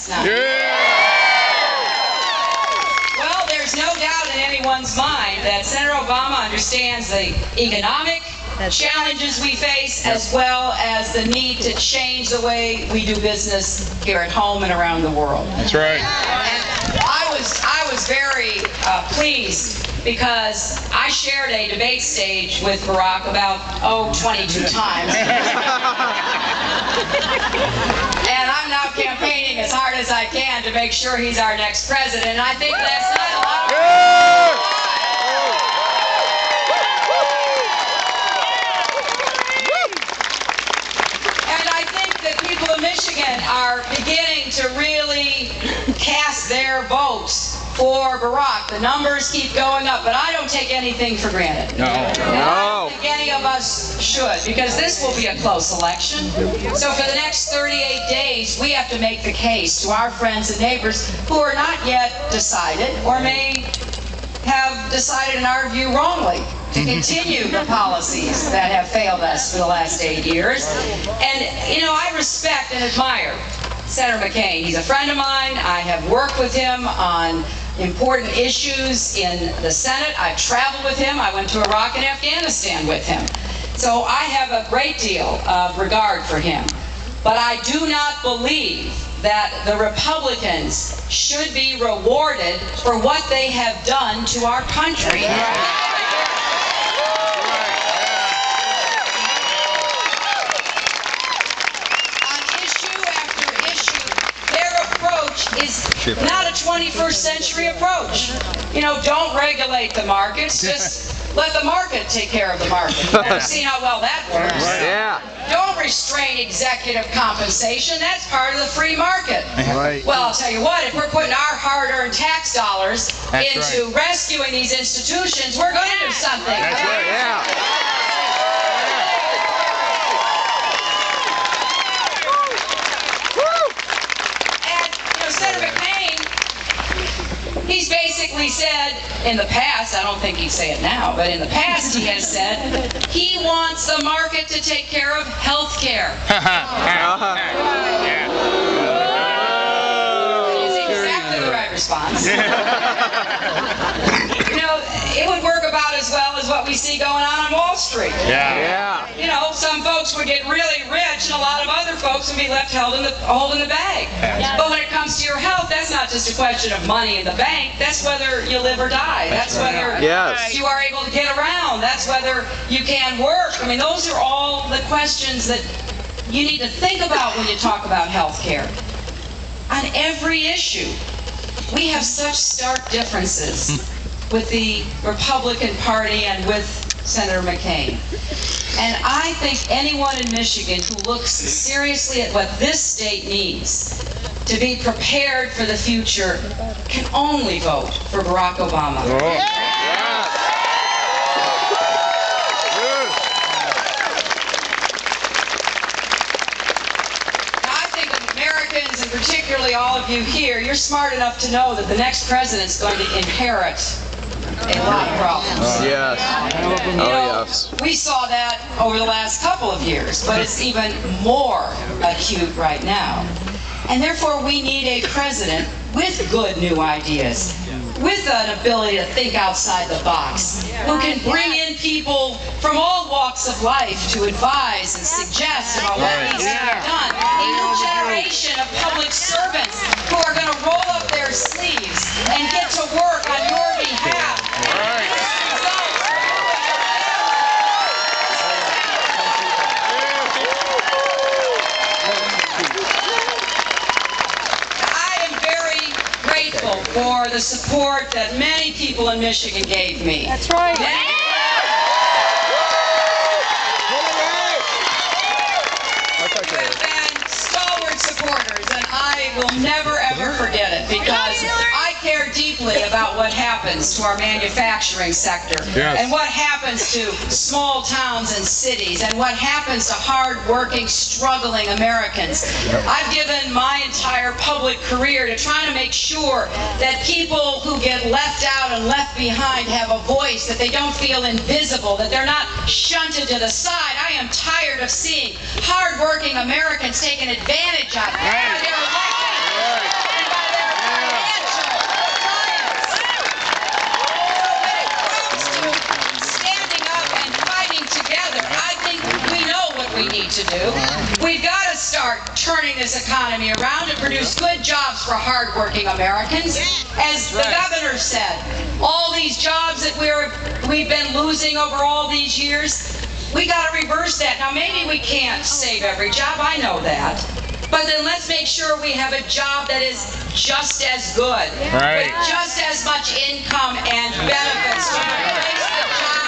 last night. Well, there's no doubt in anyone's mind that Senator Obama understands the economic challenges we face, as well as the need to change the way we do business here at home and around the world. That's right. And I was very pleased, because I shared a debate stage with Barack about, 22 times. And I'm now campaigning as hard as I can to make sure he's our next president. And I think last night a lot of and I think that people of Michigan are beginning to really cast their votes for Barack. The numbers keep going up, but I don't take anything for granted. No. I don't think any of us should, because this will be a close election. So for the next 38 days, we have to make the case to our friends and neighbors who are not yet decided, or may have decided, in our view, wrongly, to continue the policies that have failed us for the last 8 years. And, you know, I respect and admire Senator McCain. He's a friend of mine. I have worked with him on important issues in the Senate. I've traveled with him. I went to Iraq and Afghanistan with him. So I have a great deal of regard for him. But I do not believe that the Republicans should be rewarded for what they have done to our country. Is not a 21st century approach. You know, don't regulate the markets, just let the market take care of the market. You've seen how well that works. Yeah. Don't restrain executive compensation, that's part of the free market. Right. Well, I'll tell you what, if we're putting our hard-earned tax dollars into rescuing these institutions, we're going to do something. That's right. Yeah. Senator McCain, he's basically said in the past, I don't think he'd say it now, but in the past he has said he wants the market to take care of health care. It's exactly the right response. You know, it would work about as well as what we see going on Wall Street. Yeah. You know, some folks would get really rich, and a lot of other folks would be left holding the bag. Yeah. But when it comes to your health, that's not just a question of money in the bank. That's whether you live or die. That's whether you are able to get around. That's whether you can work. I mean, those are all the questions that you need to think about when you talk about health care. On every issue, we have such stark differences with the Republican Party and with Senator McCain. And I think anyone in Michigan who looks seriously at what this state needs to be prepared for the future can only vote for Barack Obama. I think Americans, and particularly all of you here, you're smart enough to know that the next president's going to inherit a lot of problems. Yes. You know, we saw that over the last couple of years, but it's even more acute right now. And therefore, we need a president with good new ideas, with an ability to think outside the box, who can bring in people from all walks of life to advise and suggest about what needs to be done. A new generation of public servants who are going to roll up their sleeves and get to work on your behalf. For the support that many people in Michigan gave me. That's right. You have been stalwart supporters, and I will never ever forget it, because I care deeply about what happens to our manufacturing sector, and what happens to small towns and cities, and what happens to hard-working, struggling Americans. I've given my entire public career to trying to make sure that people who get left out and left behind have a voice, that they don't feel invisible, that they're not shunted to the side. I am tired of seeing hard-working Americans taken advantage of. They're like to do. We've got to start turning this economy around and produce good jobs for hardworking Americans. As the governor said, all these jobs that we've been losing over all these years, we got to reverse that. Now, maybe we can't save every job, I know that. But then let's make sure we have a job that is just as good, with just as much income and benefits to replace the job